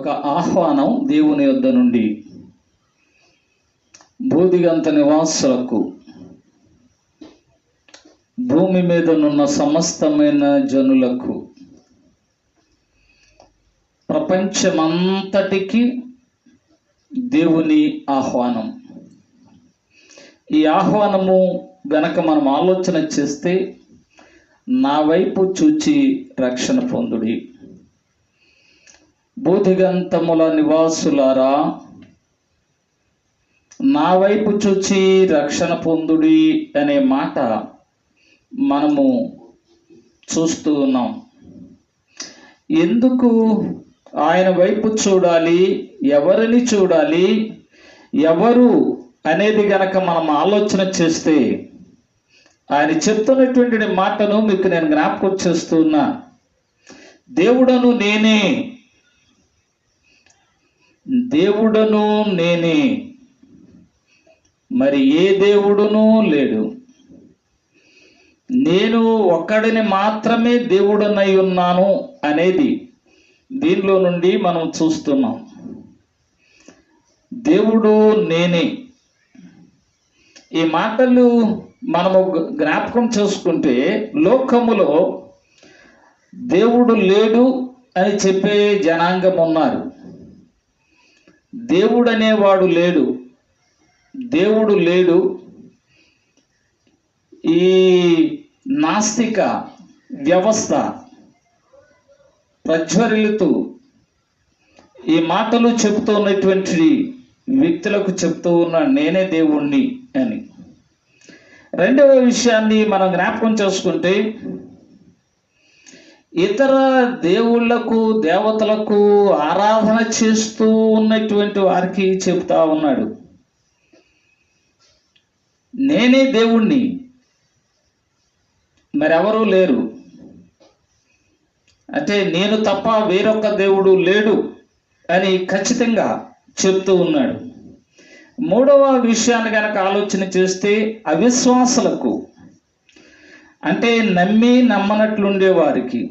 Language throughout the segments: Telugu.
ఒక ఆహ్వానం దేవుని యొద్ద నుండి భూదిగంత నివాసులకు, భూమి మీదనున్న సమస్తమైన జనులకు, ప్రపంచమంతటికి దేవుని ఆహ్వానం. ఈ ఆహ్వానము గనక మనం ఆలోచన చేస్తే, నా వైపు చూచి రక్షణ పొందుడి, భూదిగంతముల నివాసులారా నా వైపు చూచి రక్షణ పొందుడి అనే మాట మనము చూస్తూ ఉన్నాం. ఎందుకు ఆయన వైపు చూడాలి, ఎవరిని చూడాలి, ఎవరు అనేది గనక మనం ఆలోచన చేస్తే, ఆయన చెప్తున్నటువంటి మాటను మీకు నేను జ్ఞాపకం చేస్తున్నా. దేవుడను నేనే, దేవుడను నేనే, మరి ఏ దేవుడును లేడు, నేను ఒక్కడిని మాత్రమే దేవుడనై ఉన్నాను అనేది దీనిలో నుండి మనం చూస్తున్నాం. దేవుడు నేనే, ఈ మాటలు మనము జ్ఞాపకం చేసుకుంటే, లోకములో దేవుడు లేడు అని చెప్పే జనాంగం ఉన్నారు. దేవుడు అనేవాడు లేడు, దేవుడు లేడు. ఈ నాస్తిక వ్యవస్థ ప్రజ్వరిల్లుతూ ఈ మాటలు చెబుతూ ఉన్నటువంటి వ్యక్తులకు చెప్తూ ఉన్న నేనే దేవుణ్ణి అని. రెండవ విషయాన్ని మనం జ్ఞాపకం చేసుకుంటే, ఇతర దేవుళ్లకు, దేవతలకు ఆరాధన చేస్తూ ఉన్నటువంటి వారికి చెప్తా ఉన్నాడు, నేనే దేవుణ్ణి, మరెవరూ లేరు, అంటే నేను తప్ప వేరొక దేవుడు లేడు అని ఖచ్చితంగా చెప్తూ ఉన్నాడు. మూడవ విషయాన్ని కనుక ఆలోచన చేస్తే, అవిశ్వాసులకు, అంటే నమ్మి నమ్మనట్లుండే వారికి,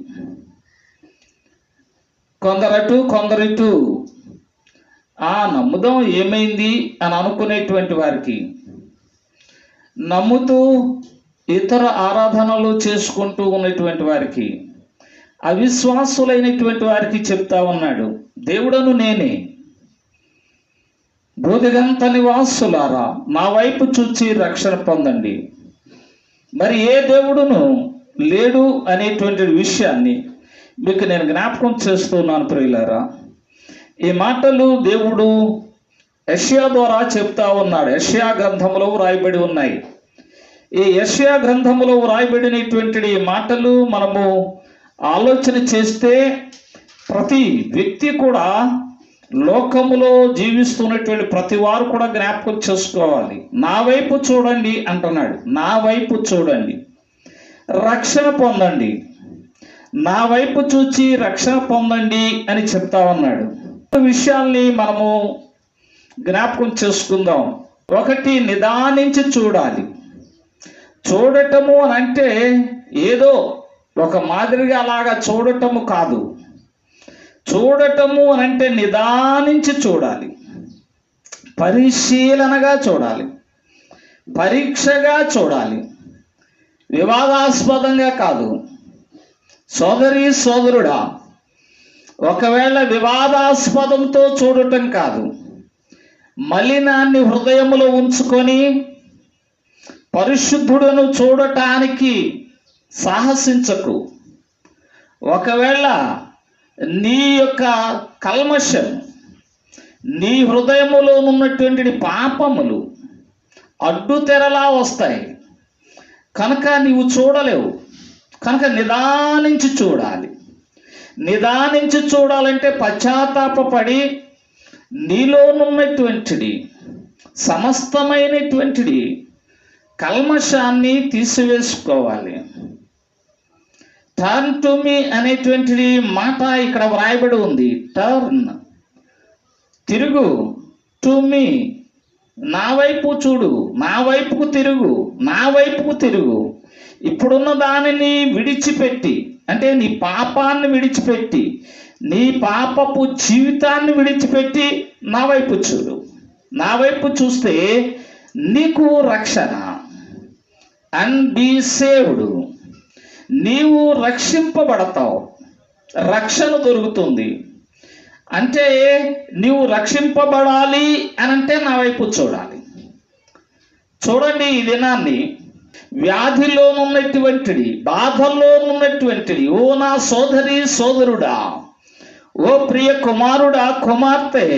కొందరటు కొందరిటు నమ్ముదాం ఏమైంది అని అనుకునేటువంటి వారికి, నమ్ముతూ ఇతర ఆరాధనలు చేసుకుంటూ ఉన్నటువంటి వారికి, అవిశ్వాసులైనటువంటి వారికి చెప్తా ఉన్నాడు, దేవుడను నేనే, భూదిగంత నివాసులారా నా వైపు చూచి రక్షణ పొందండి. మరి ఏ దేవుడును లేడు అనేటువంటి విషయాన్ని మీకు నేను జ్ఞాపకం చేస్తున్నాను ప్రియులారా. ఈ మాటలు దేవుడు యెషయా ద్వారా చెప్తా ఉన్నాడు. యెషయా గ్రంథంలో వ్రాయబడి ఉన్నాయి. ఈ యెషయా గ్రంథంలో వ్రాయబడినటువంటి మాటలు మనము ఆలోచన చేస్తే, ప్రతి వ్యక్తి కూడా, లోకములో జీవిస్తున్నటువంటి ప్రతి వారు కూడా జ్ఞాపకం చేసుకోవాలి. నా వైపు చూడండి అంటున్నాడు, నా వైపు చూడండి, రక్షణ పొందండి, నా వైపు చూచి రక్షణ పొందండి అని చెప్తా ఉన్నాడు. విషయాల్ని మనము జ్ఞాపకం చేసుకుందాం. ఒకటి, నిదానించి చూడాలి. చూడటము అని అంటే ఏదో ఒక మాదిరిగా అలాగా చూడటము కాదు. చూడటము అని అంటే నిదానించి చూడాలి, పరిశీలనగా చూడాలి, పరీక్షగా చూడాలి, వివాదాస్పదంగా కాదు. సోదరి సోదరుడా, ఒకవేళ వివాదాస్పదంతో చూడటం కాదు, మలినాన్ని హృదయములో ఉంచుకొని పరిశుద్ధుడును చూడటానికి సాహసించకు. ఒకవేళ నీ యొక్క కల్మషం, నీ హృదయములో ఉన్నటువంటి పాపములు అడ్డుతెరలా వస్తాయి కనుక నీవు చూడలేవు. కనుక నిదానించి చూడాలి. నిదానించి చూడాలంటే పశ్చాత్తాపపడి నీలోనున్నటువంటిది, సమస్తమైనటువంటిది కల్మషాన్ని తీసివేసుకోవాలి. టర్న్ టు మీ అనేటువంటిది మాట ఇక్కడ వ్రాయబడి ఉంది. టర్న్, తిరుగు, టు మీ, నా వైపు చూడు, నా వైపుకు తిరుగు, నా వైపుకు తిరుగు. ఇప్పుడున్న దానిని విడిచిపెట్టి, అంటే నీ పాపాన్ని విడిచిపెట్టి నీ పాపపు జీవితాన్ని విడిచిపెట్టి నా వైపు చూడు. నా వైపు చూస్తే నీకు రక్షణ. And be saved. నీవు రక్షింపబడతావు, రక్షణ దొరుకుతుంది. అంటే నీవు రక్షింపబడాలి అని అంటే నా వైపు చూడాలి. చూడండి, ఈ దినాన్ని వ్యాధిలోనున్నటువంటిది, బాధల్లోనున్నటువంటిది, ఓ నా సోదరి సోదరుడా, ఓ ప్రియ కుమారుడా కుమార్తె,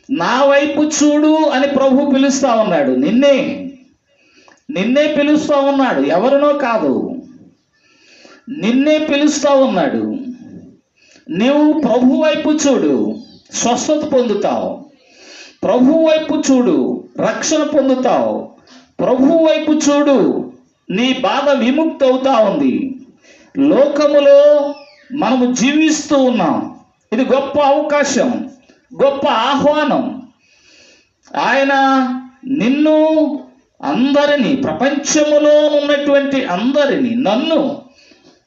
నా వైపు చూడు అని ప్రభు పిలుస్తా ఉన్నాడు. నిన్నే పిలుస్తా ఉన్నాడు, ఎవరినో కాదు, నిన్నే పిలుస్తా ఉన్నాడు. నీవు ప్రభు వైపు చూడు, స్వస్థత పొందుతావు. ప్రభు వైపు చూడు, రక్షణ పొందుతావు. ప్రభు వైపు చూడు, నీ బాధ విముక్తి అవుతా ఉంది. లోకములో మనము జీవిస్తూ ఉన్నాం. ఇది గొప్ప అవకాశం, గొప్ప ఆహ్వానం. ఆయన నిన్ను, అందరినీ, ప్రపంచములో ఉన్నటువంటి అందరినీ, నన్ను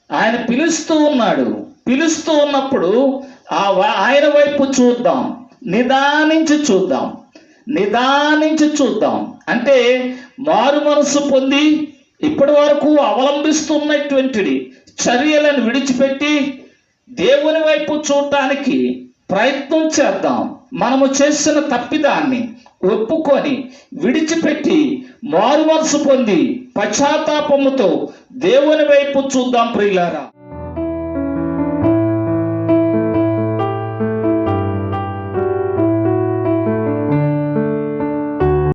ఆయన పిలుస్తూ ఉన్నాడు. పిలుస్తూ ఉన్నప్పుడు ఆయన వైపు చూద్దాం, నిదానించి చూద్దాం. అంటే మారు మనసు పొంది ఇప్పటి వరకు అవలంబిస్తున్నటువంటి చర్యలను విడిచిపెట్టి దేవుని వైపు చూడటానికి ప్రయత్నం చేద్దాం. మనము చేసిన తప్పిదాన్ని ఒప్పుకొని విడిచిపెట్టి మారు మనసు పొంది పశ్చాత్తాపముతో దేవుని వైపు చూద్దాం ప్రియులారా.